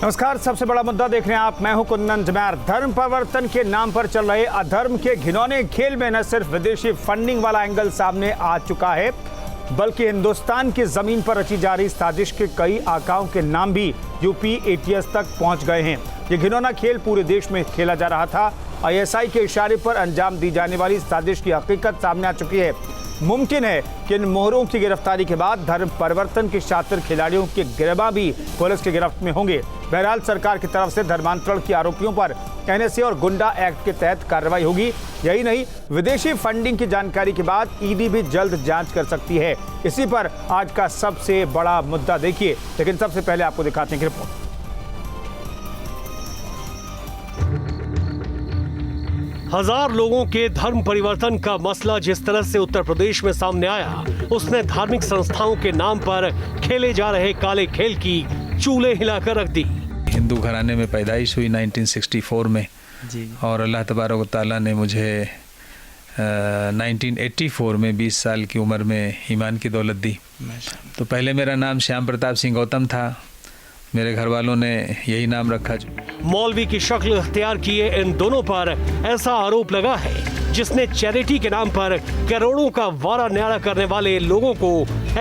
नमस्कार, सबसे बड़ा मुद्दा देख रहे हैं आप। मैं हूं कुंदन जमैर। धर्म परिवर्तन के नाम पर चल रहे अधर्म के घिनौने खेल में न सिर्फ विदेशी फंडिंग वाला एंगल सामने आ चुका है, बल्कि हिंदुस्तान की जमीन पर रची जा रही साजिश के कई आकाओं के नाम भी यूपी एटीएस तक पहुंच गए हैं। ये घिनौना खेल पूरे देश में खेला जा रहा था। आईएसआई के इशारे पर अंजाम दी जाने वाली साजिश की हकीकत सामने आ चुकी है। मुमकिन है कि इन मोहरों की गिरफ्तारी के बाद धर्म परिवर्तन के शातिर खिलाड़ियों के गिरबां भी पुलिस की गिरफ्त में होंगे। बहरहाल सरकार की तरफ से धर्मांतरण के आरोपियों पर एनएसए और गुंडा एक्ट के तहत कार्रवाई होगी। यही नहीं, विदेशी फंडिंग की जानकारी के बाद ईडी भी जल्द जांच कर सकती है। इसी पर आज का सबसे बड़ा मुद्दा देखिए, लेकिन सबसे पहले आपको दिखाते हैं रिपोर्ट। हजार लोगों के धर्म परिवर्तन का मसला जिस तरह से उत्तर प्रदेश में सामने आया, उसने धार्मिक संस्थाओं के नाम पर खेले जा रहे काले खेल की चूल्हे हिलाकर रख दी। हिंदू घराने में पैदाइश हुई 1964 में जी। और अल्लाह तबारक व तआला ने मुझे 1984 में 20 साल की उम्र में ईमान की दौलत दी। तो पहले मेरा नाम श्याम प्रताप सिंह गौतम था, मेरे घर वालों ने यही नाम रखा। मौलवी की शक्ल अख्तियार किए इन दोनों पर ऐसा आरोप लगा है जिसने चैरिटी के नाम पर करोड़ों का वारा न्यारा करने वाले लोगों को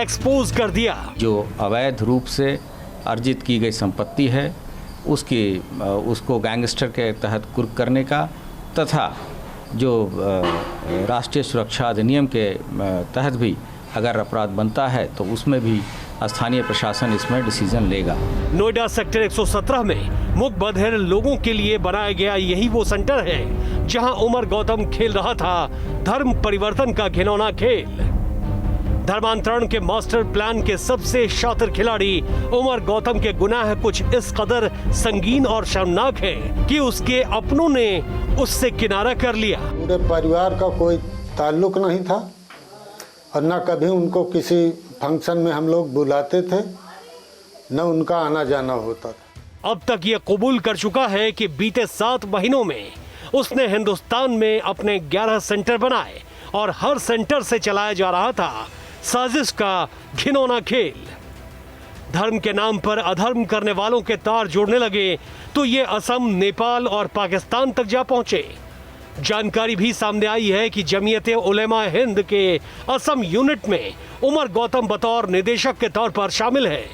एक्सपोज कर दिया। जो अवैध रूप से अर्जित की गई संपत्ति है उसको गैंगस्टर के तहत कुर्क करने का, तथा जो राष्ट्रीय सुरक्षा अधिनियम के तहत भी अगर अपराध बनता है तो उसमें भी स्थानीय प्रशासन इसमें डिसीजन लेगा। नोएडा सेक्टर 117 में मूक बधिर लोगों के लिए बनाया गया यही वो सेंटर है जहां उमर गौतम खेल रहा था धर्म परिवर्तन का घिनौना खेल। धर्मांतरण के मास्टर प्लान के सबसे शातिर खिलाड़ी उमर गौतम के गुनाह कुछ इस कदर संगीन और शर्मनाक है कि उसके अपनों ने उससे किनारा कर लिया। पूरे परिवार का कोई ताल्लुक नहीं था और न कभी उनको किसी फंक्शन में हम लोग बुलाते थे, न उनका आना जाना होता था। अब तक ये कबूल कर चुका है कि बीते 7 महीनों में उसने हिंदुस्तान में अपने 11 सेंटर बनाए और हर सेंटर से चलाया जा रहा था साजिश का घिनौना खेल। धर्म के नाम पर अधर्म करने वालों के तार जोड़ने लगे तो ये असम, नेपाल और पाकिस्तान तक जा पहुंचे। जानकारी भी सामने आई है कि जमीयत उलेमा हिंद के असम यूनिट में उमर गौतम बतौर निदेशक के तौर पर शामिल है।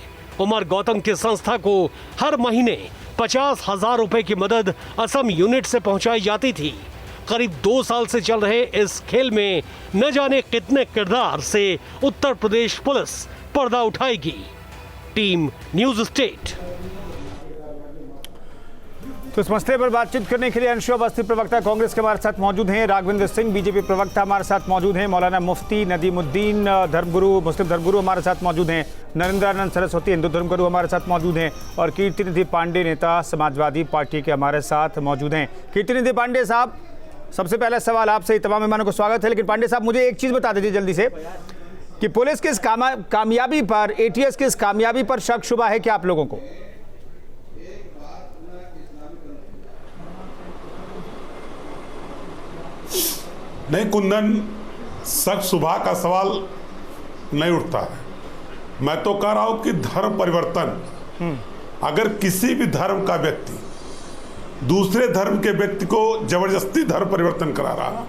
उमर गौतम की संस्था को हर महीने 50,000 रुपए की मदद असम यूनिट से पहुंचाई जाती थी। करीब 2 साल से चल रहे इस खेल में न जाने कितने किरदार से उत्तर प्रदेश पुलिस पर्दा उठाएगी। Team news state. तो इस मसले पर बातचीत करने के लिए अंशु अवस्थी प्रवक्ता कांग्रेस के हमारे साथ मौजूद हैं, राघवेंद्र सिंह बीजेपी प्रवक्ता हमारे साथ मौजूद हैं, मौलाना मुफ्ती नदीमुद्दीन धर्मगुरु मुस्लिम धर्मगुरु हमारे साथ मौजूद हैं, नरेंद्रानंद सरस्वती हिंदू धर्मगुरु हमारे साथ मौजूद हैं और कीर्तिनिधि पांडे नेता समाजवादी पार्टी के हमारे साथ मौजूद हैं। कीर्तिनिधि पांडे साहब, सबसे पहला सवाल आपसे, तमाम मेहमानों को स्वागत है। लेकिन पांडे साहब, मुझे एक चीज़ बता दीजिए जल्दी से कि पुलिस की इस कामयाबी पर, एटीएस की इस कामयाबी पर शक शुबा है क्या आप लोगों को? नहीं कुंदन, शक शुबा का सवाल नहीं उठता है। मैं तो कह रहा हूं कि धर्म परिवर्तन, अगर किसी भी धर्म का व्यक्ति दूसरे धर्म के व्यक्ति को जबरदस्ती धर्म परिवर्तन करा रहा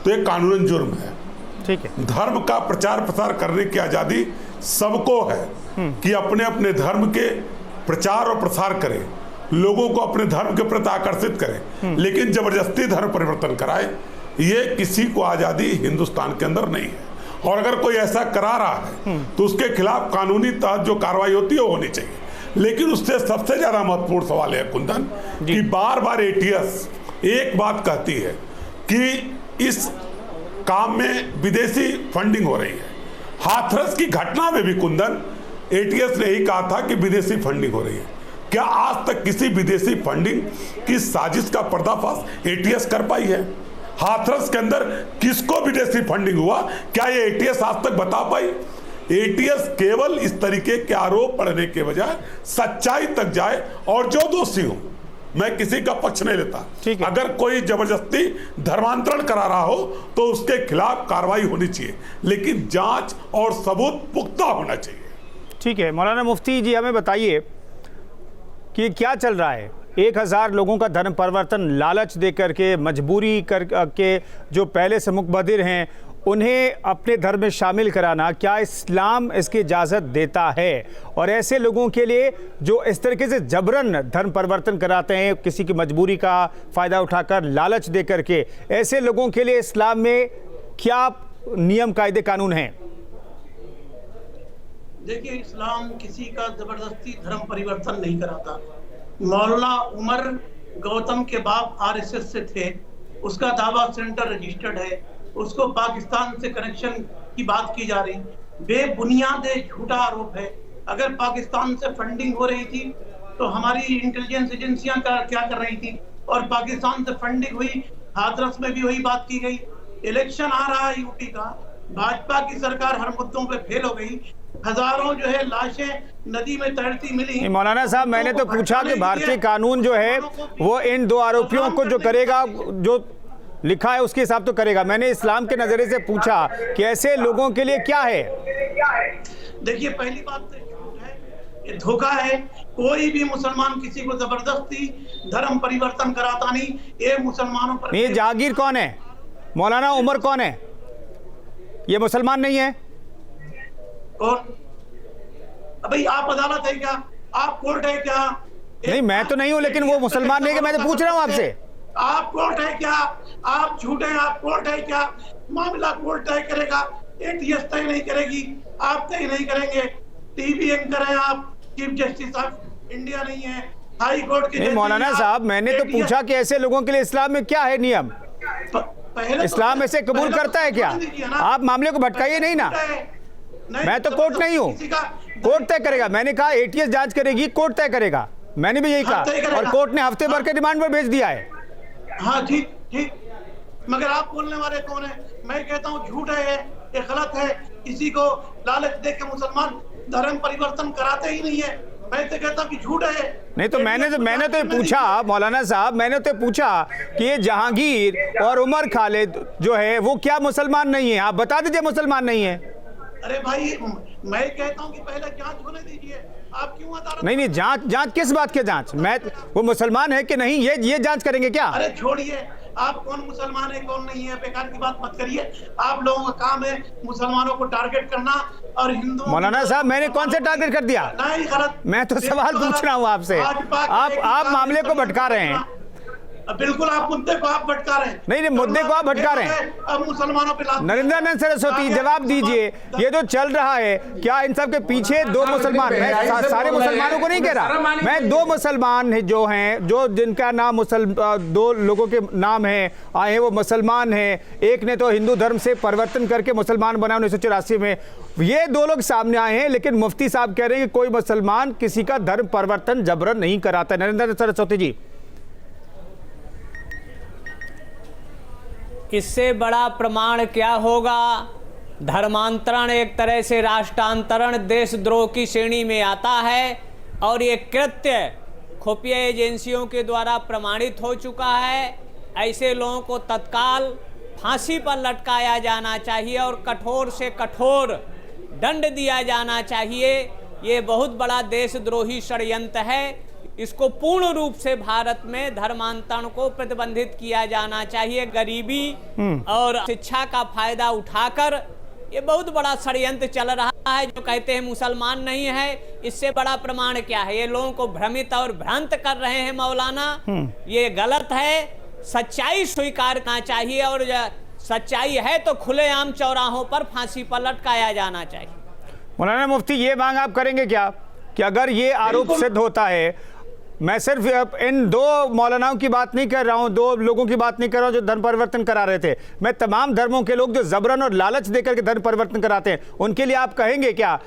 तो ये कानूनन जुर्म है। ठीक है। धर्म का प्रचार प्रसार करने की आजादी सबको है कि अपने अपने धर्म के प्रचार और प्रसार करें, लोगों को अपने धर्म के प्रति आकर्षित करें, लेकिन जबरदस्ती धर्म परिवर्तन कराए, ये किसी को आजादी हिंदुस्तान के अंदर नहीं है। और अगर कोई ऐसा करा रहा है तो उसके खिलाफ कानूनी तहत जो कार्रवाई होती है वो होनी चाहिए। लेकिन उससे सबसे ज्यादा महत्वपूर्ण सवाल है कुंदन कि बार बार एटीएस एक बात कहती है कि इस काम में विदेशी फंडिंग हो रही है। हाथरस की घटना में भी कुंदन एटीएस ने यही कहा था कि विदेशी फंडिंग हो रही है। क्या आज तक किसी विदेशी फंडिंग की साजिश का पर्दाफाश एटीएस कर पाई है? हाथरस के अंदर किसको विदेशी फंडिंग हुआ, क्या ये एटीएस आज तक बता पाई? एटीएस केवल इस तरीके के आरोप पढ़ने के बजाय सच्चाई तक जाए और जो दोषी हो, मैं किसी का पक्ष नहीं लेता, अगर कोई जबरदस्ती धर्मांतरण करा रहा हो तो उसके खिलाफ कार्रवाई होनी चाहिए, लेकिन जांच और सबूत पुख्ता होना चाहिए। ठीक है, मौलाना मुफ्ती जी हमें बताइए कि क्या चल रहा है। 1000 लोगों का धर्म परिवर्तन लालच दे करके, मजबूरी करके, जो पहले से मुकबदिर हैं उन्हें अपने धर्म में शामिल कराना, क्या इस्लाम इसकी इजाज़त देता है? और ऐसे लोगों के लिए जो इस तरीके से जबरन धर्म परिवर्तन कराते हैं, किसी की मजबूरी का फ़ायदा उठाकर, लालच दे करके, ऐसे लोगों के लिए इस्लाम में क्या नियम कायदे कानून हैं? देखिए, इस्लाम किसी का जबरदस्ती धर्म परिवर्तन नहीं कराता। मौलाना उमर गौतम के बाप आरएसएस से थे, उसका दावा सेंटर रजिस्टर्ड है, उसको पाकिस्तान से कनेक्शन की बात की जा रही, बेबुनियाद झूठा आरोप है। अगर पाकिस्तान से फंडिंग हो रही थी तो हमारी इंटेलिजेंस एजेंसियां क्या कर रही थी, और पाकिस्तान से फंडिंग हुई, हाथरस में भी वही बात की गई। इलेक्शन आ रहा है यूपी का, भाजपा की सरकार हर मुद्दों पे फेल हो गई, हजारों जो है लाशें नदी में तैरती मिली। मौलाना साहब, मैंने तो पूछा कि भारतीय कानून जो है वो इन 2 आरोपियों को जो करेगा, जो लिखा है उसके हिसाब तो करेगा। मैंने इस्लाम के नजरिए से पूछा कि ऐसे लोगों के लिए क्या है। देखिए, पहली बात तो झूठ है, ये धोखा है। कोई भी मुसलमान किसी को जबरदस्ती धर्म परिवर्तन कराता नहीं। ये मुसलमानों पर ये जहांगीर कौन है? मौलाना उमर कौन है? ये मुसलमान नहीं है? कौन? भाई, आप अदालत है क्या? आप कोर्ट है क्या? नहीं, मैं तो नहीं हूं, लेकिन वो मुसलमान नहीं है। मैं तो पूछ रहा हूं आपसे, आप कोर्ट है क्या? आप झूठे हैं, आप कोर्ट है क्या? मामला कोर्ट तय करेगा, एटीएस तय नहीं करेगी, आप तय नहीं करेंगे। टीवी एंकर हैं आप, चीफ जस्टिस ऑफ इंडिया नहीं है, हाई कोर्ट के। नहीं मौलाना साहब, मैंने तो पूछा कि ऐसे लोगों के लिए इस्लाम में क्या है नियम? इस्लाम ऐसे कबूल करता है क्या? आप मामले को भटकाइए नहीं ना। मैं तो कोर्ट नहीं हूँ, कोर्ट तय करेगा। मैंने कहा एटीएस जांच करेगी, कोर्ट तय करेगा, मैंने भी यही कहा, और कोर्ट ने हफ्ते भर के रिमांड पर भेज दिया है। हाँ, ठीक ठीक, मगर आप बोलने वाले कौन है? मैं कहता हूँ झूठ है, ये गलत है। किसी को लालच दे के मुसलमान धर्म परिवर्तन कराते ही नहीं है। मैं तो कहता हूँ कि झूठ है। नहीं तो मैंने तो पूछा मौलाना साहब, मैंने तो पूछा कि ये जहांगीर और उमर खालिद जो है वो क्या मुसलमान नहीं है? आप बता दीजिए मुसलमान नहीं है। अरे भाई, मैं कहता हूँ कि पहले जांच होने दीजिए। आप क्यों अदालत? नहीं, जांच किस बात की जांच? मैं वो मुसलमान है कि नहीं ये जांच करेंगे क्या? अरे छोड़िए, आप कौन मुसलमान है कौन नहीं है, बेकार की बात मत करिए। आप लोगों का काम है मुसलमानों को टारगेट करना और हिंदुओं। मौलाना साहब, मैंने कौन से टारगेट कर दिया? नहीं, गलत। मैं तो सवाल पूछ रहा हूँ आपसे। आप मामले को भटका रहे हैं। बिल्कुल, आप मुद्दे को आप भटका रहे हैं। नहीं, मुद्दे को आप भटका रहे हैं। अब मुसलमानों पे नरेंद्रानंद सरस्वती, जवाब दीजिए, ये जो चल रहा है, क्या इन सब के पीछे 2 मुसलमान? मैं सारे मुसलमानों को नहीं कह रहा, मैं 2 मुसलमान जो हैं, जो जिनका नाम 2 लोगों के नाम हैं आए हैं, वो मुसलमान हैं। एक ने तो हिंदू धर्म से परिवर्तन करके मुसलमान बना 1984 में। ये 2 लोग सामने आए हैं, लेकिन मुफ्ती साहब कह रहे हैं कि कोई मुसलमान किसी का धर्म परिवर्तन जबरन नहीं कराता। नरेंद्रानंद सरस्वती जी, इससे बड़ा प्रमाण क्या होगा? धर्मांतरण एक तरह से राष्ट्रांतरण, देशद्रोह की श्रेणी में आता है, और ये कृत्य खुफिया एजेंसियों के द्वारा प्रमाणित हो चुका है। ऐसे लोगों को तत्काल फांसी पर लटकाया जाना चाहिए और कठोर से कठोर दंड दिया जाना चाहिए। ये बहुत बड़ा देशद्रोही षड्यंत्र है। इसको पूर्ण रूप से भारत में धर्मांतरण को प्रतिबंधित किया जाना चाहिए। गरीबी और शिक्षा का फायदा उठाकर ये बहुत बड़ा षड्यंत्र चल रहा है। जो कहते हैं मुसलमान नहीं है, इससे बड़ा प्रमाण क्या है? ये लोगों को भ्रमित और भ्रांत कर रहे हैं मौलाना। ये गलत है। सच्चाई स्वीकार करना चाहिए, और सच्चाई है तो खुलेआम चौराहों पर फांसी पर लटकाया जाना चाहिए। मौलाना मुफ्ती, ये मांग आप करेंगे क्या कि अगर ये आरोप सिद्ध होता है, मैं सिर्फ इन 2 मौलानाओं की बात नहीं कर रहा हूं, 2 लोगों की बात नहीं कर रहा हूं जो धर्म परिवर्तन करा रहे थे, मैं तमाम धर्मों के लोग जो जबरन और लालच देकर के धर्म परिवर्तन कराते हैं, उनके लिए आप कहेंगे क्या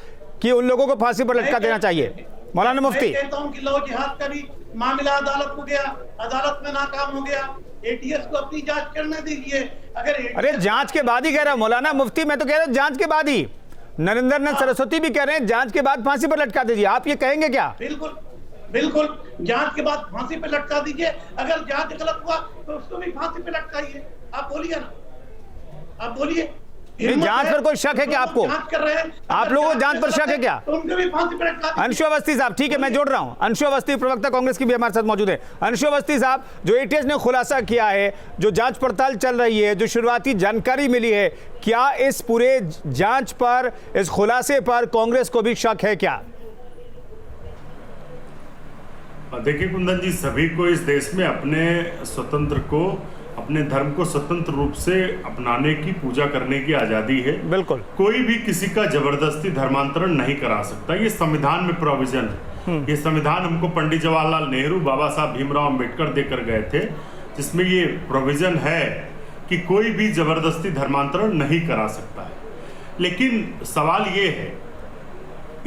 कि उन लोगों को फांसी पर लटका देना चाहिए? मौलाना मुफ्ती, कहता हूं कि लो जिहाद का भी मामला अदालत को गया, अदालत में नाकाम हो गया। एटीएस को अपनी जांच करने दीजिए। अरे जांच के बाद ही कह रहा हूं मौलाना मुफ्ती, मैं तो कह रहा हूं जांच के बाद ही। नरेंद्रनाथ सरस्वती भी कह रहे हैं जांच के बाद फांसी पर लटका दीजिए। आप ये कहेंगे क्या? बिल्कुल बिल्कुल, जांच के बाद फांसी पे लटका दीजिए। अगर जांच गलत हुआ तो उसको भी फांसी पे लटकाइए। आप बोलिए ना, आप बोलिए। जांच पर कोई शक है क्या आपको? जांच कर रहे हैं, आप लोगों को जांच पर शक है क्या? तो उनके भी फांसी पर लटका अंशु अवस्थी साहब, ठीक है मैं जोड़ रहा हूं। अंशु अवस्थी प्रवक्ता कांग्रेस की भी हमारे साथ मौजूद है। अंशु अवस्थी साहब, जो एटीएस ने खुलासा किया है, जो जांच पड़ताल चल रही है, जो शुरुआती जानकारी मिली है, क्या इस पूरे जांच पर, इस खुलासे पर कांग्रेस को भी शक है क्या? देखिए कुंदन जी, सभी को इस देश में अपने धर्म को स्वतंत्र रूप से अपनाने की, पूजा करने की आजादी है। बिल्कुल, कोई भी किसी का जबरदस्ती धर्मांतरण नहीं करा सकता। ये संविधान में प्रोविजन है। ये संविधान हमको पंडित जवाहरलाल नेहरू, बाबा साहब भीमराव अंबेडकर देकर गए थे, जिसमें ये प्रोविजन है कि कोई भी जबरदस्ती धर्मांतरण नहीं करा सकता है। लेकिन सवाल ये है,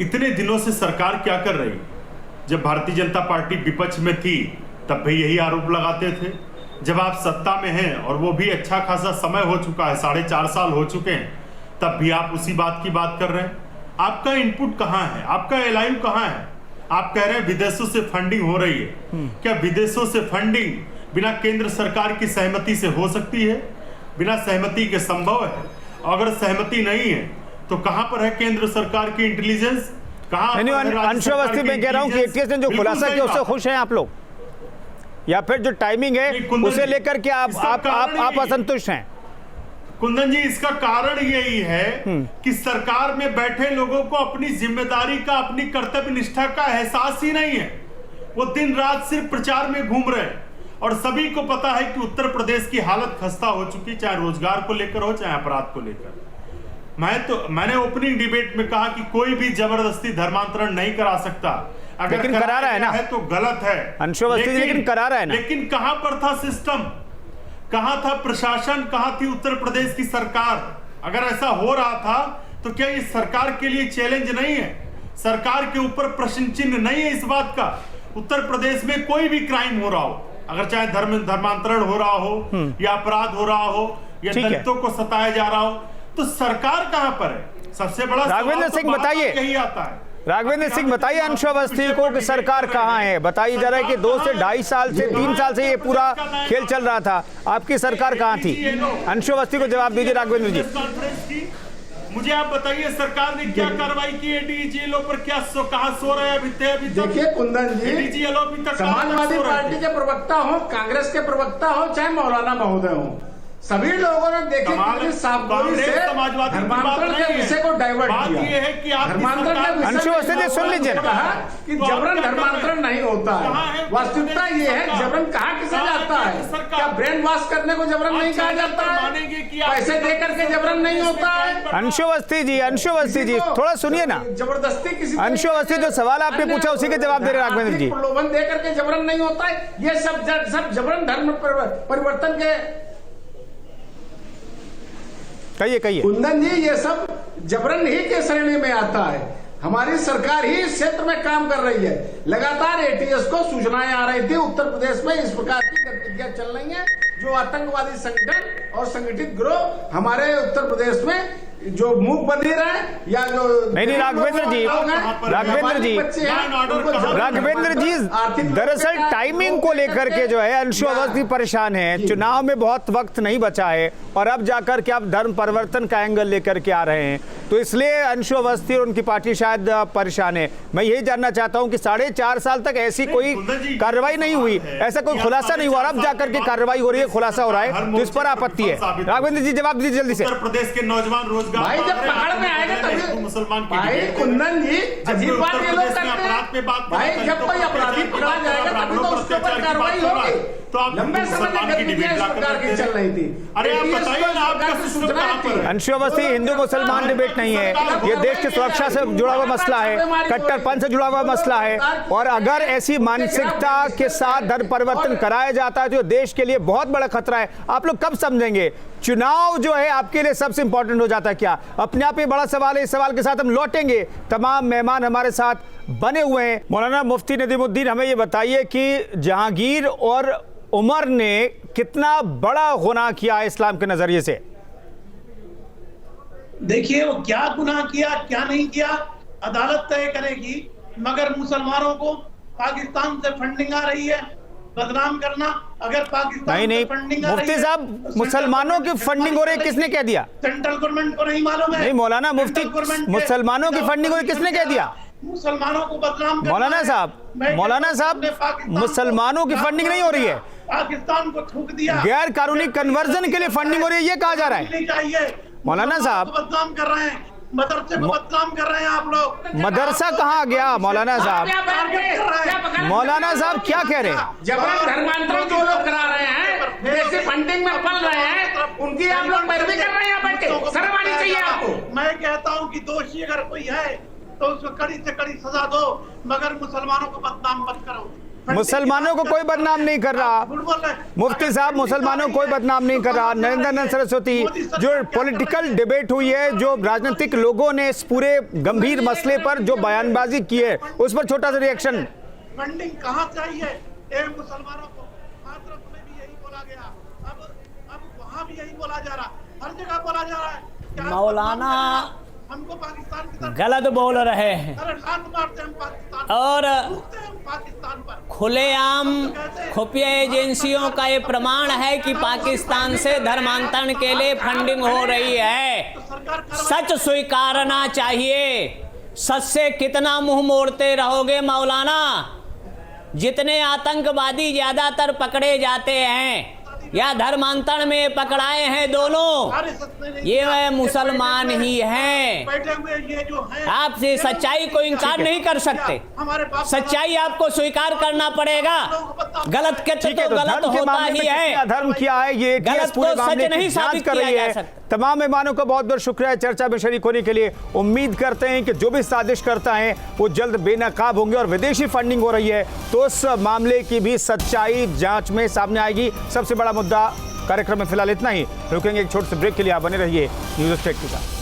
इतने दिनों से सरकार क्या कर रही? जब भारतीय जनता पार्टी विपक्ष में थी तब भी यही आरोप लगाते थे। जब आप सत्ता में हैं, और वो भी अच्छा खासा समय हो चुका है, 4.5 साल हो चुके हैं, तब भी आप उसी बात की बात कर रहे हैं। आपका इनपुट कहाँ है? आपका एलाइन कहाँ है? आप कह रहे हैं विदेशों से फंडिंग हो रही है। क्या विदेशों से फंडिंग बिना केंद्र सरकार की सहमति से हो सकती है? बिना सहमति के संभव है? अगर सहमति नहीं है तो कहां पर है केंद्र सरकार की इंटेलिजेंस? अंशु अवस्थी, मैं कह रहा हूं कि एटीएस ने जो खुलासा किया उससे खुश हैं आप लोग, या फिर जो टाइमिंग है उसे लेकर के आप असंतुष्ट हैं? कुंदन जी, इसका कारण यही है कि सरकार में बैठे लोगों को अपनी जिम्मेदारी का, अपनी कर्तव्य निष्ठा का एहसास ही नहीं है। वो दिन रात सिर्फ प्रचार में घूम रहे हैं, और सभी को पता है कि उत्तर प्रदेश की हालत खस्ता हो चुकी, चाहे रोजगार को लेकर हो, चाहे अपराध को लेकर। मैंने ओपनिंग डिबेट में कहा कि कोई भी जबरदस्ती धर्मांतरण नहीं करा सकता। अगर लेकिन करा रहा है ना, तो गलत है। अंशु अवस्थी, लेकिन करा रहा है ना। लेकिन कहां पर था सिस्टम? कहां था प्रशासन? कहां थी उत्तर प्रदेश की सरकार? अगर ऐसा हो रहा था तो क्या ये सरकार के लिए चैलेंज नहीं है? सरकार के ऊपर प्रश्न चिन्ह नहीं है इस बात का? उत्तर प्रदेश में कोई भी क्राइम हो रहा हो, अगर चाहे धर्मांतरण हो रहा हो, या अपराध हो रहा हो, या दलितों को सताया जा रहा हो, तो सरकार कहां पर है? सबसे बड़ा राघवेंद्र सिंह बताइए, यही आता है। राघवेंद्र सिंह बताइए अंशु अवस्थी को कि सरकार कहां है? बताइए जरा कि 2 से 2.5 साल से 3 साल से ये पूरा खेल चल रहा था, आपकी सरकार कहां थी? अंशु अवस्थी को जवाब दीजिए राघवेंद्र जी। मुझे आप बताइए, सरकार ने क्या कार्रवाई की है? डीजीएलओ पर क्या कहां सो रहे हैं अभी तक? देखिए कुंदन जी, डीजीएलओ अभी तक समाजवादी पार्टी के प्रवक्ता हो, कांग्रेस के प्रवक्ता हो, चाहे मौलाना महोदय हो, सभी लोगों ने देखे कितनी सावधानी से धर्मांतरण के विषय को डाइवर्ट किया। धर्मांतरण के विषय सुन लीजिए, कहा कि जबरन धर्मांतरण नहीं होता है। वास्तविकता ये है, जबरन कहाँ किसे जाता है? क्या ब्रेन वॉश करने को जबरन नहीं कहा जाता है? पैसे दे करके जबरन नहीं होता है? अंशु अवस्थी जी थोड़ा सुनिए ना। जबरदस्ती किसी, अंशु अवस्थी जो सवाल आपने पूछा उसी के जवाब दे रहे राघवेंद्र जी। प्रलोभन दे करके जबरन नहीं होता है। ये सब जबरन धर्म परिवर्तन के, कहिए कुंदन जी, ये सब जबरन ही के श्रेणी में आता है। हमारी सरकार ही इस क्षेत्र में काम कर रही है। लगातार एटीएस को सूचनाएं आ रही थी उत्तर प्रदेश में इस प्रकार की गतिविधियां चल रही हैं, जो आतंकवादी संगठन और संगठित गिरोह हमारे उत्तर प्रदेश में जो मूक बने रहे, या जो नहीं राघवेंद्र जी दरअसल टाइमिंग को लेकर के जो है अंशु अवस्थी परेशान है। चुनाव में बहुत वक्त नहीं बचा है, और अब जाकर के आप धर्म परिवर्तन का एंगल लेकर के आ रहे हैं, तो इसलिए अंशु अवस्थी और उनकी पार्टी शायद परेशान है। मैं यही जानना चाहता हूं कि 4.5 साल तक ऐसी कोई कार्रवाई नहीं हुई, ऐसा कोई खुलासा नहीं हुआ, अब जाकर के कार्रवाई हो रही है, खुलासा हो रहा है, तो इस पर आपत्ति है। राघवेंद्र जी जवाब दीजिए जल्दी से। उत्तर प्रदेश के नौजवान रोजगार, भाई जब पहाड़ में आएगा तभी मुसलमान भाई कुंदन जी अजीब बात ये लोग करते हैं। भाई जब कोई अपराधी पकड़ा जाएगा तभी तो उसके ऊपर कार्रवाई होगी। तो आप लंबे समय तक गतिविधियां इस प्रकार की चल रही थी। अरे आप बताइए ना, आपका सिस्टम कहां पर है? अंशु अवस्थी, हिंदू मुसलमान डिबेट नहीं है, ये देश की सुरक्षा से जुड़ा हुआ मसला है, कट्टरपंथ से जुड़ा हुआ मसला है, और अगर ऐसी मानसिकता के साथ धर्म परिवर्तन कराया जाता है तो देश के लिए बहुत बड़ा खतरा है। आप लोग कब समझेंगे? चुनाव जो है आपके लिए सबसे इंपॉर्टेंट हो जाता है क्या? अपने आप ही बड़ा सवाल है। इस सवाल के साथ हम लौटेंगे। तमाम मेहमान हमारे साथ बने हुए हैं। मौलाना मुफ्ती नदीमुद्दीन, हमें ये बताइए कि जहांगीर और उमर ने कितना बड़ा गुनाह किया इस्लाम के नजरिए से? देखिए, वो क्या गुनाह किया क्या नहीं किया अदालत तय करेगी, मगर मुसलमानों को पाकिस्तान से फंडिंग आ रही है, बदनाम करना। अगर पाकिस्तान नहीं फंडिंग मुफ्ती साहब, मुसलमानों की फंडिंग हो रही है, किसने कह दिया? सेंट्रल गवर्नमेंट को नहीं मालूम है? नहीं मौलाना मुफ्ती, मुसलमानों की फंडिंग हो रही है, किसने कह दिया? मुसलमानों को बदनाम करना मौलाना है। साहब, मैं मौलाना साहब, मुसलमानों की फंडिंग नहीं हो रही है, पाकिस्तान को थूक दिया। गैर कानूनी कन्वर्जन के लिए फंडिंग हो रही है, ये कहा जा रहा है। नहीं चाहिए। मौलाना साहब, बदनाम कर रहे हैं, मदरसे को बदनाम कर रहे हैं आप लोग। मदरसा कहाँ गया मौलाना साहब? मौलाना साहब क्या कह रहे हैं? जबरन धर्मांतरण जो लोग करा रहे हैं, जैसे फंडिंग में पल रहे हैं, उनकी आप लोग पैरवी कर रहे हैं। यहाँ बैठ के शर्म आनी चाहिए आपको। मैं कहता हूँ कि दोषी अगर कोई है तो उसको कड़ी से कड़ी सजा दो, मगर मुसलमानों को बदनाम मत करो। मुसलमानों को कोई बदनाम नहीं कर रहा मुफ्ती साहब, मुसलमानों को कोई बदनाम नहीं कर रहा। नरेंद्र सरस्वती, जो पॉलिटिकल डिबेट हुई है, जो राजनीतिक लोगों ने इस पूरे गंभीर मसले पर जो बयानबाजी की है, उस पर छोटा सा रिएक्शन। फंडिंग कहाँ चाहिए? मुसलमानों को हाथरस में भी यही बोला गया, अब वहाँ भी यही बोला जा रहा, हर जगह बोला जा रहा है। मौलाना हमको पाकिस्तान की तरफ गलत बोल रहे हैं अरे लात मारते हम पाकिस्तान और पाकिस्तान पर। खुलेआम खुफिया एजेंसियों का ये प्रमाण है कि पाकिस्तान से धर्मांतरण के लिए फंडिंग हो रही है। सच स्वीकारना चाहिए। सच से कितना मुंह मोड़ते रहोगे मौलाना? जितने आतंकवादी ज्यादातर पकड़े जाते हैं या धर्मांतरण में पकड़ाए हैं, दोनों ये मुसलमान ही हैं। बैठे हुए ये जो हैं, आपसे सच्चाई को इनकार नहीं कर सकते। सच्चाई आपको स्वीकार करना पड़ेगा। गलत के तो गलत होता ही है। धर्म क्या है ये गलत को सच नहीं साबित कर रही किया जा है। सकता। तमाम मेहमानों का बहुत बहुत शुक्रिया चर्चा में शरीक होने के लिए। उम्मीद करते हैं कि जो भी साजिश करता है वो जल्द बेनकाब होंगे और विदेशी फंडिंग हो रही है तो उस मामले की भी सच्चाई जांच में सामने आएगी। सबसे बड़ा मुद्दा कार्यक्रम में फिलहाल इतना ही। रुकेंगे एक छोटे से ब्रेक के लिए, आप बने रहिए न्यूज़ स्टेट के साथ।